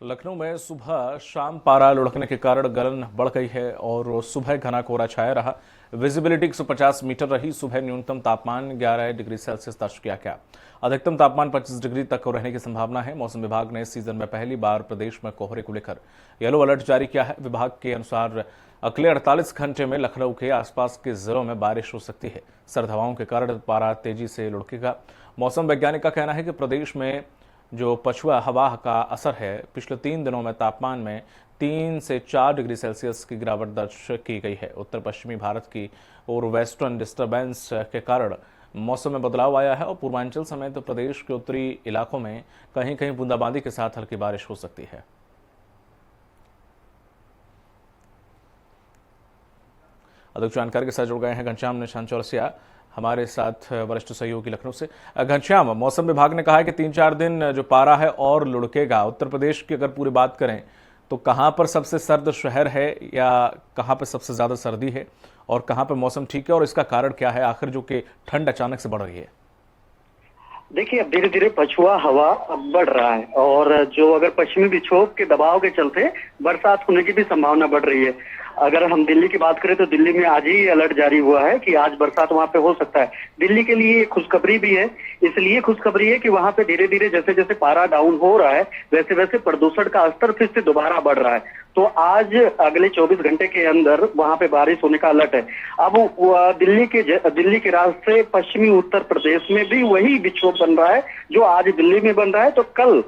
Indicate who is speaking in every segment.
Speaker 1: लखनऊ में सुबह शाम पारा लुढ़कने के कारण गलन बढ़ गई है और सुबह घना कोहरा छाया रहा। विजिबिलिटी 150 मीटर रही। सुबह न्यूनतम तापमान 11 डिग्री सेल्सियस दर्ज किया गया। अधिकतम तापमान 25 डिग्री तक रहने की संभावना है। मौसम विभाग ने इस सीजन में पहली बार प्रदेश में कोहरे को लेकर येलो अलर्ट जारी किया है। विभाग के अनुसार अगले 48 घंटे में लखनऊ के आसपास के जिलों में बारिश हो सकती है। सर्द हवाओं के कारण पारा तेजी से लुढ़केगा। मौसम वैज्ञानिक का कहना है कि प्रदेश में जो पछुआ हवा का असर है, पिछले 3 दिनों में तापमान में 3 से 4 डिग्री सेल्सियस की गिरावट दर्ज की गई है। उत्तर पश्चिमी भारत की और वेस्टर्न डिस्टर्बेंस के कारण मौसम में बदलाव आया है और पूर्वांचल समेत प्रदेश के उत्तरी इलाकों में कहीं कहीं बूंदाबांदी के साथ हल्की बारिश हो सकती है। अधिक जानकारी के साथ जुड़ गए हैं घनश्याम निशान चौरसिया, हमारे साथ वरिष्ठ सहयोगी लखनऊ से। घनश्याम, मौसम विभाग ने कहा है कि 3-4 दिन जो पारा है और लुढ़केगा। उत्तर प्रदेश की अगर पूरी बात करें तो कहां पर सबसे सर्द शहर है या कहां पर सबसे ज्यादा सर्दी है और कहां पर मौसम ठीक है और इसका कारण क्या है आखिर जो कि ठंड अचानक से बढ़ रही है?
Speaker 2: देखिए, अब धीरे धीरे पछुआ हवा अब बढ़ रहा है और जो अगर पश्चिमी विक्षोभ के दबाव के चलते बरसात होने की भी संभावना बढ़ रही है। अगर हम दिल्ली की बात करें तो दिल्ली में आज ही अलर्ट जारी हुआ है कि आज बरसात वहां पे हो सकता है। दिल्ली के लिए खुशखबरी भी है, इसलिए खुशखबरी है कि वहां पे धीरे धीरे जैसे जैसे पारा डाउन हो रहा है वैसे वैसे प्रदूषण का स्तर फिर से दोबारा बढ़ रहा है। तो आज अगले 24 घंटे के अंदर वहां पे बारिश होने का अलर्ट है। अब दिल्ली के रास्ते पश्चिमी उत्तर प्रदेश में भी वही विक्षोभ बन रहा है जो आज दिल्ली में बन रहा है। तो कल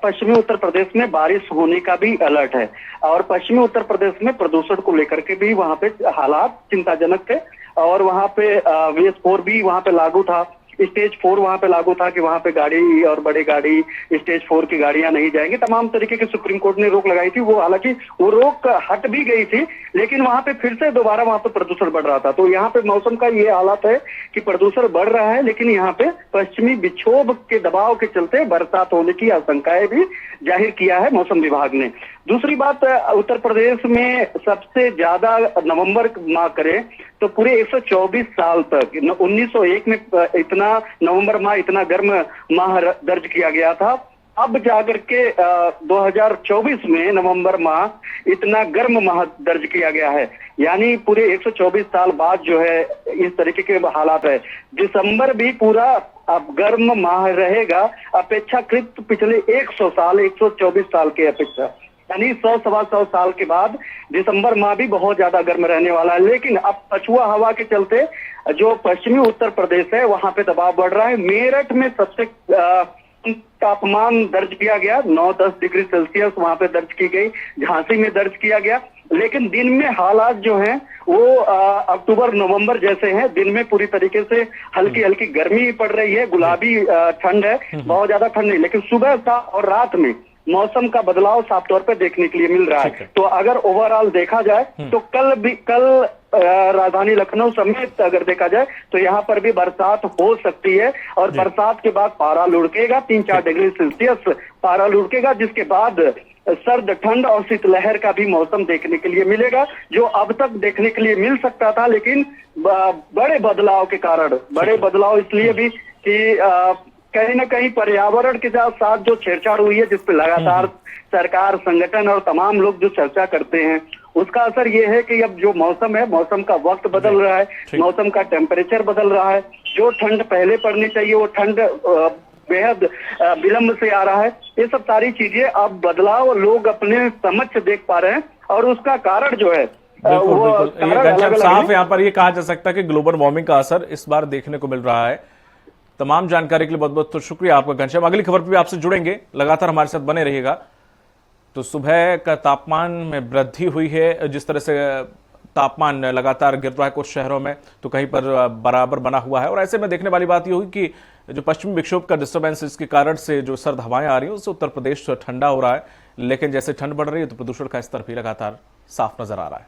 Speaker 2: पश्चिमी उत्तर प्रदेश में बारिश होने का भी अलर्ट है और पश्चिमी उत्तर प्रदेश में प्रदूषण को लेकर के भी वहां पे हालात चिंताजनक थे और वहां पे VS4 भी वहां पे लागू था। स्टेज 4 वहां पे लागू था कि वहां पे गाड़ी और बड़ी गाड़ी स्टेज 4 की गाड़ियां नहीं जाएंगी। तमाम तरीके की सुप्रीम कोर्ट ने रोक लगाई थी। वो हालांकि वो रोक हट भी गई थी, लेकिन वहां पे फिर से दोबारा वहां पे प्रदूषण बढ़ रहा था। तो यहाँ पे मौसम का ये हालत है कि प्रदूषण बढ़ रहा है, लेकिन यहाँ पे पश्चिमी विक्षोभ के दबाव के चलते बरसात होने की आशंकाएं भी जाहिर किया है मौसम विभाग ने। दूसरी बात, उत्तर प्रदेश में सबसे ज्यादा नवंबर माह करें तो पूरे 124 साल तक 1901 में इतना नवंबर माह इतना गर्म माह दर्ज किया गया था। अब जाकर के 2024 में नवंबर माह इतना गर्म माह दर्ज किया गया है। यानी पूरे 124 साल बाद जो है इस तरीके के हालात है। दिसंबर भी पूरा अब गर्म माह रहेगा अपेक्षाकृत पिछले 124 साल के अपेक्षा, यानी 100-125 साल के बाद दिसंबर माह भी बहुत ज्यादा गर्म रहने वाला है। लेकिन अब पछुआ हवा के चलते जो पश्चिमी उत्तर प्रदेश है वहां पे दबाव बढ़ रहा है। मेरठ में सबसे तापमान दर्ज किया गया 9-10 डिग्री सेल्सियस वहां पे दर्ज की गई। झांसी में दर्ज किया गया। लेकिन दिन में हालात जो हैं वो अक्टूबर नवंबर जैसे हैं। दिन में पूरी तरीके से हल्की हल्की गर्मी पड़ रही है, गुलाबी ठंड है, बहुत ज्यादा ठंड नहीं। लेकिन सुबह और रात में मौसम का बदलाव साफ तौर पे देखने के लिए मिल रहा है। तो अगर ओवरऑल देखा जाए तो कल राजधानी लखनऊ समेत अगर देखा जाए तो यहाँ पर भी बरसात हो सकती है और बरसात के बाद पारा लुढ़केगा। 3-4 डिग्री सेल्सियस पारा लुढ़केगा, जिसके बाद सर्द ठंड और शीतलहर का भी मौसम देखने के लिए मिलेगा, जो अब तक देखने के लिए मिल सकता था। लेकिन बड़े बदलाव के कारण, बड़े बदलाव इसलिए भी कि कहीं ना कहीं पर्यावरण के साथ जो छेड़छाड़ हुई है, जिसपे लगातार सरकार, संगठन और तमाम लोग जो चर्चा करते हैं, उसका असर ये है कि अब जो मौसम है, मौसम का वक्त बदल रहा है, मौसम का टेम्परेचर बदल रहा है। जो ठंड पहले पड़नी चाहिए वो ठंड बेहद विलंब से आ रहा है। ये सब सारी चीजें अब बदलाव लोग अपने समक्ष देख पा रहे हैं और उसका कारण जो है
Speaker 1: बिल्कुल साफ यहाँ पर ये कहा जा सकता है कि ग्लोबल वार्मिंग का असर इस बार देखने को मिल रहा है। तमाम जानकारी के लिए बहुत बहुत शुक्रिया आपका घनश्याम। अगली खबर पर भी आपसे जुड़ेंगे, लगातार हमारे साथ बने रहिएगा। तो सुबह का तापमान में वृद्धि हुई है, जिस तरह से तापमान लगातार गिर रहा है कुछ शहरों में तो कहीं पर बराबर बना हुआ है। और ऐसे में देखने वाली बात ये हुई कि जो पश्चिमी विक्षोभ का डिस्टर्बेंस, इसके कारण से जो सर्द हवाएं आ रही हैं उससे उत्तर प्रदेश ठंडा हो रहा है। लेकिन जैसे ठंड बढ़ रही है तो प्रदूषण का स्तर भी लगातार साफ नजर आ रहा है।